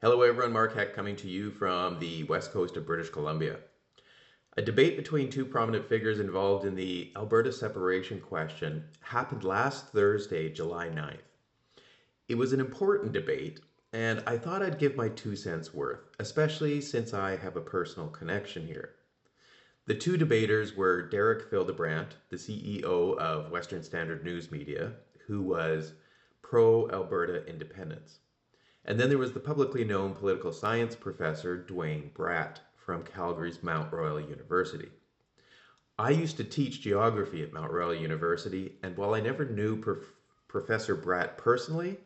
Hello everyone, Mark Heck coming to you from the west coast of British Columbia. A debate between two prominent figures involved in the Alberta separation question happened last Thursday, July 9th. It was an important debate, and I thought I'd give my 2 cents worth, especially since I have a personal connection here. The two debaters were Derek Fildebrandt, the CEO of Western Standard News Media, who was pro-Alberta independence. And then there was the publicly known political science professor Dwayne Bratt from Calgary's Mount Royal University. I used to teach geography at Mount Royal University, and while I never knew Professor Bratt personally,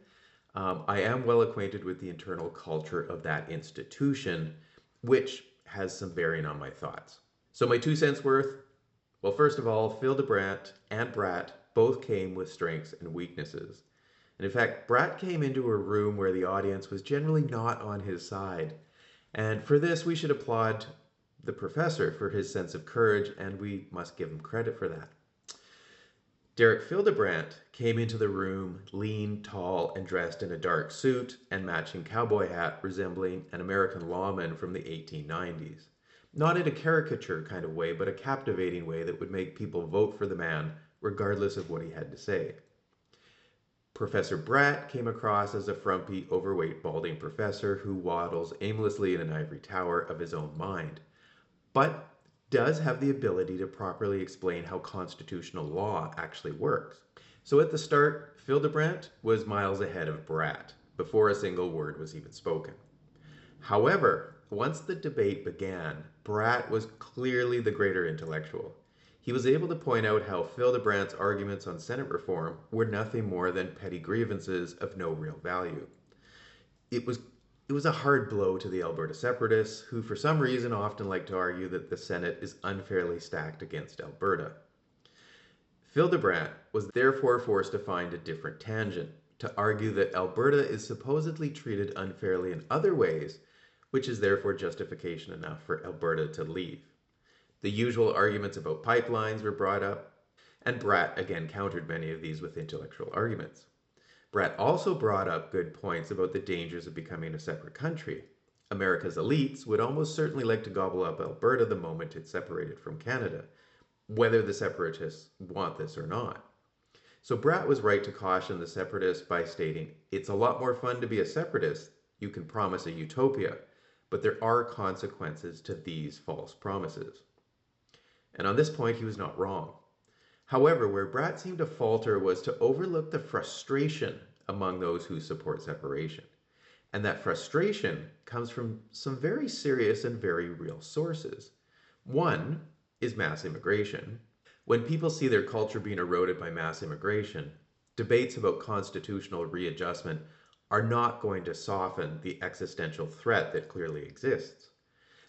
I am well acquainted with the internal culture of that institution, which has some bearing on my thoughts. So my 2 cents worth, well, first of all, Fildebrandt and Bratt both came with strengths and weaknesses. And in fact, Bratt came into a room where the audience was generally not on his side. And for this, we should applaud the professor for his sense of courage, and we must give him credit for that. Derek Fildebrandt came into the room lean, tall, and dressed in a dark suit and matching cowboy hat resembling an American lawman from the 1890s. Not in a caricature kind of way, but a captivating way that would make people vote for the man regardless of what he had to say. Professor Bratt came across as a frumpy, overweight, balding professor who waddles aimlessly in an ivory tower of his own mind, but does have the ability to properly explain how constitutional law actually works. So at the start, Fildebrandt was miles ahead of Bratt before a single word was even spoken. However, once the debate began, Bratt was clearly the greater intellectual. He was able to point out how Fildebrandt's arguments on Senate reform were nothing more than petty grievances of no real value. It was a hard blow to the Alberta separatists, who for some reason often like to argue that the Senate is unfairly stacked against Alberta. Fildebrandt was therefore forced to find a different tangent, to argue that Alberta is supposedly treated unfairly in other ways, which is therefore justification enough for Alberta to leave. The usual arguments about pipelines were brought up, and Bratt again countered many of these with intellectual arguments. Bratt also brought up good points about the dangers of becoming a separate country. America's elites would almost certainly like to gobble up Alberta the moment it's separated from Canada, whether the separatists want this or not. So Bratt was right to caution the separatists by stating, "It's a lot more fun to be a separatist. You can promise a utopia, but there are consequences to these false promises." And on this point, he was not wrong. However, where Bratt seemed to falter was to overlook the frustration among those who support separation. And that frustration comes from some very serious and very real sources. One is mass immigration. When people see their culture being eroded by mass immigration, debates about constitutional readjustment are not going to soften the existential threat that clearly exists.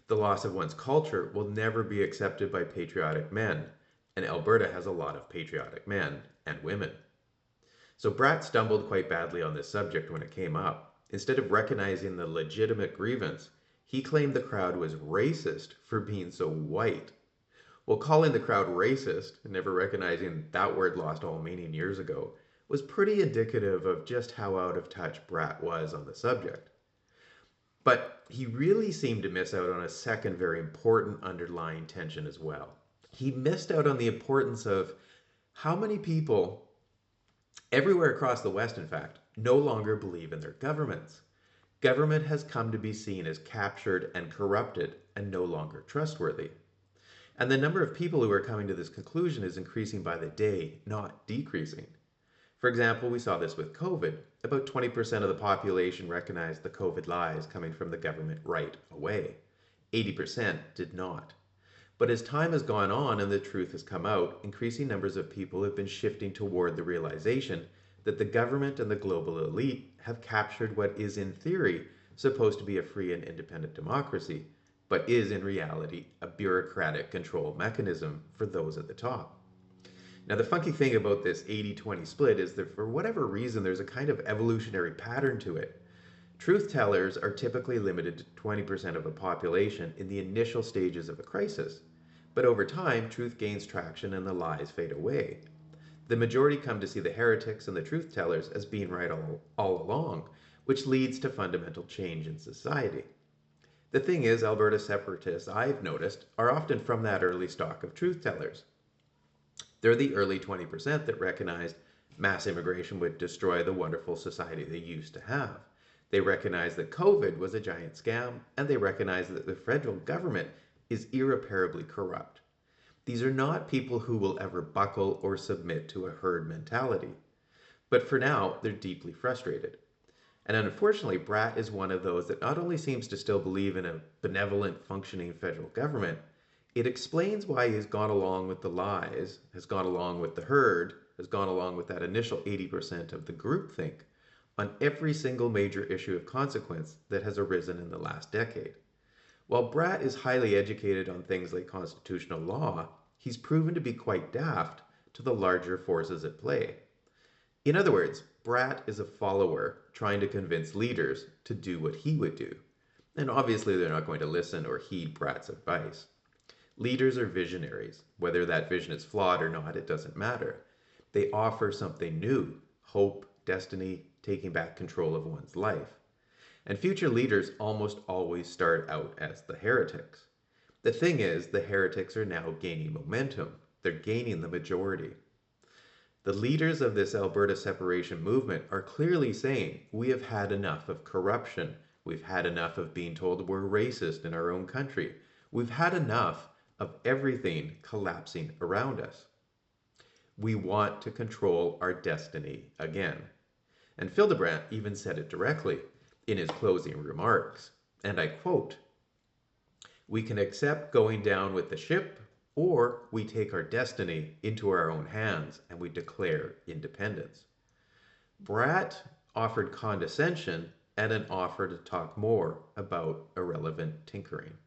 The loss of one's culture will never be accepted by patriotic men, and Alberta has a lot of patriotic men and women. So Bratt stumbled quite badly on this subject when it came up. Instead of recognizing the legitimate grievance, he claimed the crowd was racist for being so white. Well, calling the crowd racist, and never recognizing that word lost all meaning years ago, was pretty indicative of just how out of touch Bratt was on the subject. But he really seemed to miss out on a second very important underlying tension as well. He missed out on the importance of how many people, everywhere across the West in fact, no longer believe in their governments. Government has come to be seen as captured and corrupted and no longer trustworthy. And the number of people who are coming to this conclusion is increasing by the day, not decreasing. For example, we saw this with COVID. About 20% of the population recognized the COVID lies coming from the government right away. 80% did not. But as time has gone on and the truth has come out, increasing numbers of people have been shifting toward the realization that the government and the global elite have captured what is in theory supposed to be a free and independent democracy, but is in reality a bureaucratic control mechanism for those at the top. Now, the funky thing about this 80-20 split is that for whatever reason, there's a kind of evolutionary pattern to it. Truth tellers are typically limited to 20% of a population in the initial stages of a crisis. But over time, truth gains traction and the lies fade away. The majority come to see the heretics and the truth tellers as being right all along, which leads to fundamental change in society. The thing is, Alberta separatists, I've noticed, are often from that early stock of truth tellers. They're the early 20% that recognized mass immigration would destroy the wonderful society they used to have. They recognized that COVID was a giant scam, and they recognized that the federal government is irreparably corrupt. These are not people who will ever buckle or submit to a herd mentality. But for now, they're deeply frustrated. And unfortunately, Bratt is one of those that not only seems to still believe in a benevolent, functioning federal government, it explains why he's gone along with the lies, has gone along with the herd, has gone along with that initial 80% of the groupthink on every single major issue of consequence that has arisen in the last decade. While Bratt is highly educated on things like constitutional law, he's proven to be quite daft to the larger forces at play. In other words, Bratt is a follower trying to convince leaders to do what he would do. And obviously, they're not going to listen or heed Bratt's advice. Leaders are visionaries. Whether that vision is flawed or not, it doesn't matter. They offer something new: hope, destiny, taking back control of one's life. And future leaders almost always start out as the heretics. The thing is, the heretics are now gaining momentum. They're gaining the majority. The leaders of this Alberta separation movement are clearly saying, we have had enough of corruption. We've had enough of being told we're racist in our own country. We've had enough of everything collapsing around us. We want to control our destiny again. And Fildebrandt even said it directly in his closing remarks, and I quote, "We can accept going down with the ship, or we take our destiny into our own hands and we declare independence." Bratt offered condescension and an offer to talk more about irrelevant tinkering.